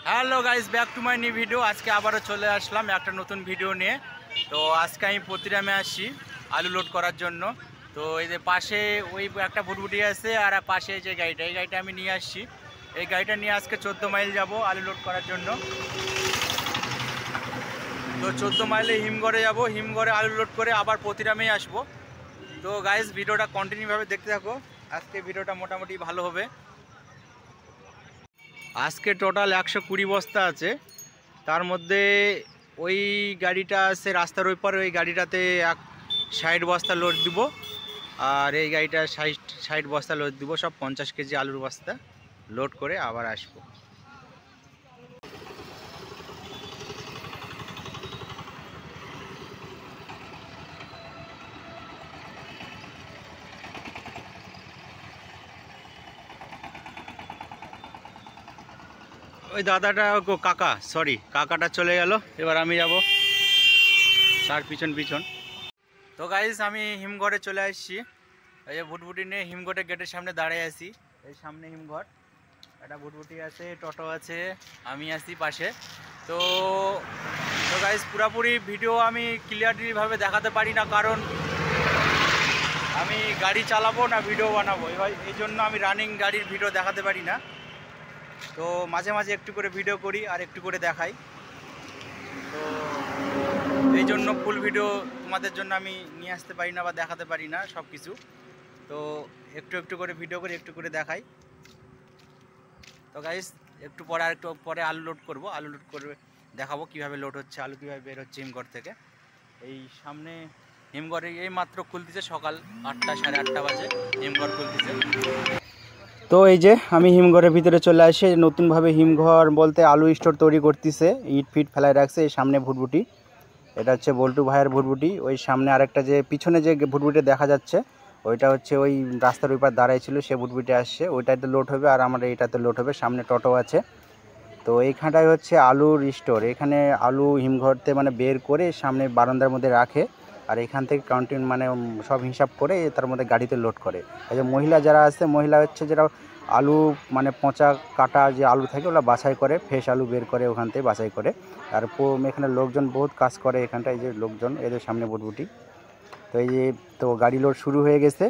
Hello guys, back to my new video. আজকে আবারও চলে আসলাম একটা নতুন ভিডিও নিয়ে। তো আজকে আমি প্রতিরামে আসছি আলু লোড করার জন্য। তো এই যে পাশে ওই একটা ভুটভুটি আছে, আর পাশে যে গাড়িটা, এই গাড়িটা আমি নিয়ে আসছি। এই গাড়িটা নিয়ে আজকে 14 মাইল যাব আলু লোড করার জন্য। তো 14 মাইলে হিমঘরে যাব, হিমঘরে আলু লোড করে আবার প্রতিরামেই আসবো। তো গাইস, ভিডিওটা কন্টিনিউভাবে দেখতে থাকো। আজকে ভিডিওটা মোটামুটি ভালো হবে। আজকে টোটাল 120 বস্তা আছে। তার মধ্যে ওই গাড়িটা আছে রাস্তার ওই পারে, ওই গাড়িটাতে 60 বস্তা লোড দিব, আর এই গাড়িটা 60 বস্তা লোড দিব। সব 50 কেজি আলুর বস্তা লোড করে আবার আসবো। ওই দাদাটা কাকাটা চলে গেল, এবার আমি যাব তার পিছন পিছন। তো গাইস, আমি হিমঘরে চলে আসছি। এই যে ভুটভুটি নিয়ে হিমঘরের গেটের সামনে দাঁড়িয়ে আছি। এই সামনে হিমঘর, একটা ভুটভুটি আছে, টোটো আছে, আমি আছি পাশে। তো তো গাইস, পুরোপুরি ভিডিও আমি ক্লিয়ারলিভাবে দেখাতে পারি না, কারণ আমি গাড়ি চালাবো না ভিডিও বানাবো, এই জন্য আমি রানিং গাড়ির ভিডিও দেখাতে পারি না। তো মাঝে মাঝে একটু করে ভিডিও করি আর একটু করে দেখাই। তো এই জন্য ফুল ভিডিও তোমাদের জন্য আমি নিয়ে আসতে পারি না বা দেখাতে পারি না সব কিছু। তো একটু একটু করে ভিডিও করে একটু করে দেখাই। তো গাইস, একটু পরে আলু লোড করব। আলু লোড করে দেখাবো কিভাবে লোড হচ্ছে, আলু কীভাবে বের হচ্ছে হিমঘর থেকে। এই সামনে হিমঘরে এই মাত্র খুলতেছে, সকাল 8টা 8:30 বাজে হিমঘর খুলতেছে। তো এই যে আমি হিমঘরের ভিতরে চলে আসি। নতুনভাবে হিমঘর বলতে আলু স্টোর তৈরি করতেছে, ইট ফিট ফেলায় রাখছে। এই সামনে ভুটভুটি, এটা হচ্ছে বল্টু ভাইয়ের ভুটভুটি। ওই সামনে আরেকটা যে পিছনে যে ভুটভুটি দেখা যাচ্ছে, ওইটা হচ্ছে ওই রাস্তার ওই পার দাঁড়াই ছিল, সে ভুটভুটি আসছে, ওইটাতে লোড হবে, আর আমার এইটাতে লোড হবে। সামনে টোটো আছে। তো এইখানটায় হচ্ছে আলুর স্টোর। এখানে আলু হিমঘরতে মানে বের করে সামনে বারান্দার মধ্যে রাখে, আর এখান থেকে কাউন্টিং মানে সব হিসাব করে তার মধ্যে গাড়িতে লোড করে। এই যে মহিলা যারা আছে, মহিলা হচ্ছে যারা আলু মানে পচা কাটা যে আলু থাকে ওগুলো বাছাই করে, ফ্রেশ আলু বের করে ওখান থেকে বাছাই করে। আর এখানে লোকজন বহুত কাজ করে এখানটায়, এই যে লোকজন, এদের সামনে বুটবুটি। তো এই যে তো গাড়ি লোড শুরু হয়ে গেছে,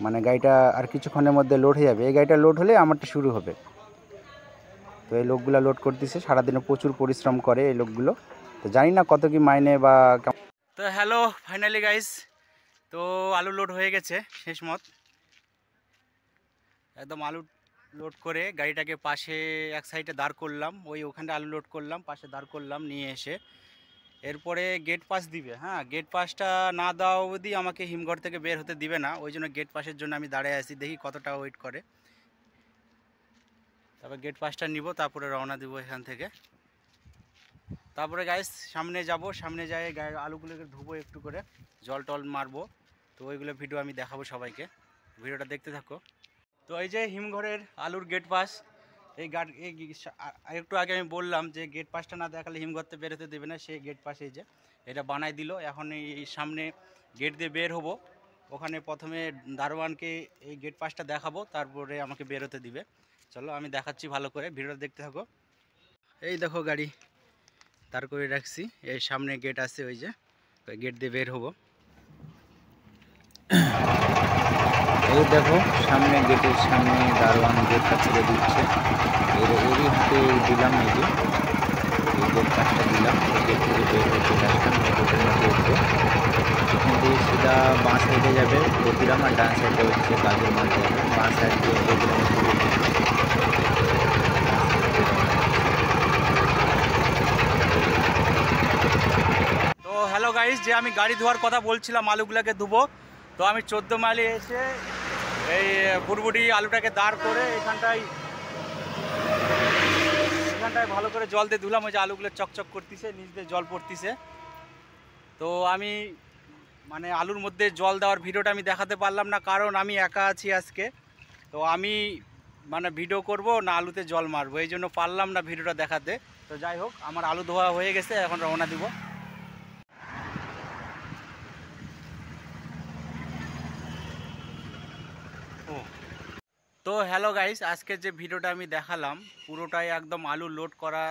মানে গাড়িটা আর কিছুক্ষণের মধ্যে লোড হয়ে যাবে। এই গাড়িটা লোড হলে আমারটা শুরু হবে। তো এই লোকগুলো লোড করতেছে, সারাদিনে প্রচুর পরিশ্রম করে এই লোকগুলো। তো জানি না কত কি মাইনে বা। তো হ্যালো, ফাইনালি গাইস, তো আলু লোড হয়ে গেছে শেষ মত। একদম আলু লোড করে গাড়িটাকে পাশে এক সাইডে দাঁড় করলাম, ওখানটা আলু লোড করলাম, পাশে দাঁড় করলাম নিয়ে এসে। এরপরে গেট পাস দিবে। হ্যাঁ, গেট পাসটা না দেওয়া অবধি আমাকে হিমঘর থেকে বের হতে দিবে না। ওই জন্য গেট পাসের জন্য আমি দাঁড়িয়ে আছি, দেখি কতটা ওয়েট করে। তারপর গেট পাসটা নিব, তারপরে রওনা দিব এখান থেকে। তারপরে গাইস সামনে যাব, সামনে যাই আলুগুলোকে ধুবো একটু করে, জল টল মারবো। তো ওইগুলো ভিডিও আমি দেখাবো সবাইকে, ভিডিওটা দেখতে থাকো। তো এই যে হিমঘরের আলুর গেট পাস। একটু আগে আমি বললাম যে গেট পাসটা না দেখালে হিমঘরতে বেরোতে দেবে না, সেই গেট পাস এই যে এটা বানাই দিল। এখন এই সামনে গেট দিয়ে বের হবো, ওখানে প্রথমে দারোয়ানকে এই গেট পাসটা দেখাবো, তারপরে আমাকে বেরোতে দিবে। চলো আমি দেখাচ্ছি ভালো করে, ভিডিওটা দেখতে থাকো। এই দেখো গাড়ি দাঁড় করে রাখছি, এই সামনে গেট আছে, ওই যে গেট দিয়ে বের হবো। এই দেখো সামনে গেটের সামনে দারোয়ান গেটটা ছেড়ে দিচ্ছে, এরই হাতে দিলাম। এই যে এই গেট পাসটা দিলাম, গেট থেকে বের হয়ে চলে আসলাম গেটের মধ্যে উঠবো। এখান থেকে সিধা বাঁ সাইডে যাবে প্রতিরাম, আর ডান সাইডে হচ্ছে কাজের মাঝে যাবে। বাঁ সাইড দিয়ে তো হ্যালো গাইস, যে আমি গাড়ি ধোয়ার কথা বলছিলাম, আলুগুলোকে ধুবো। তো আমি 14 মাইলে এসে এই বুড়বুড়ি আলুটাকে দাঁড় করে এখানটায় ভালো করে জল দিয়ে ধুলাম। ওই যে আলুগুলো চকচক করতেছে, নিচ দিয়ে জল পড়তেছে। তো আমি মানে আলুর মধ্যে জল দেওয়ার ভিডিওটা আমি দেখাতে পারলাম না, কারণ আমি একা আছি আজকে। তো আমি মানে ভিডিও করব না আলুতে জল মারবো, এই জন্য পারলাম না ভিডিওটা দেখাতে। তো যাই হোক, আমার আলু ধোয়া হয়ে গেছে, এখন রওনা দিব। তো হ্যালো গাইস, আজকে যে ভিডিওটা আমি দেখালাম পুরোটাই একদম আলু লোড করা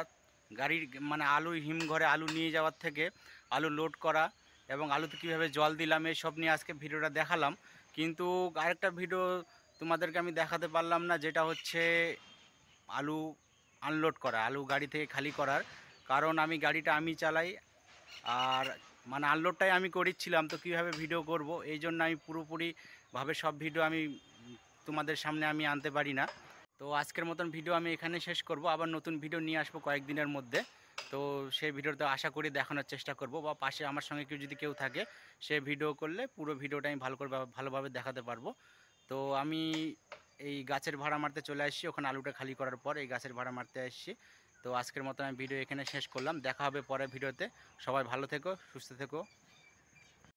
গাড়ির, মানে আলু হিমঘরে আলু নিয়ে যাওয়ার থেকে আলু লোড করা এবং আলুতে কীভাবে জল দিলাম এইসব নিয়ে আজকে ভিডিওটা দেখালাম। কিন্তু আরেকটা ভিডিও তোমাদেরকে আমি দেখাতে পারলাম না, যেটা হচ্ছে আলু আনলোড করা, আলু গাড়ি থেকে খালি করার। কারণ গাড়িটা আমি চালাই, আর মানে আনলোডটাই আমি করেছিলাম, তো কীভাবে ভিডিও করব এই জন্য আমি পুরোপুরিভাবে সব ভিডিও আমি তোমাদের সামনে আমি আনতে পারি না। তো আজকের মতন ভিডিও আমি এখানে শেষ করব, আবার নতুন ভিডিও নিয়ে আসবো কয়েকদিনের মধ্যে। তো সেই ভিডিওটা আশা করি দেখানোর চেষ্টা করব, বা পাশে আমার সঙ্গে কেউ থাকে সে ভিডিও করলে পুরো ভিডিওটা আমি ভালোভাবে দেখাতে পারবো। তো আমি এই গাছের ভাড়া মারতে চলে আসছি, ওখানে আলুটা খালি করার পর এই গাছের ভাড়া মারতে আসছি। তো আজকের মতো আমি ভিডিও এখানে শেষ করলাম, দেখা হবে পরের ভিডিওতে। সবাই ভালো থেকো, সুস্থ থেকো।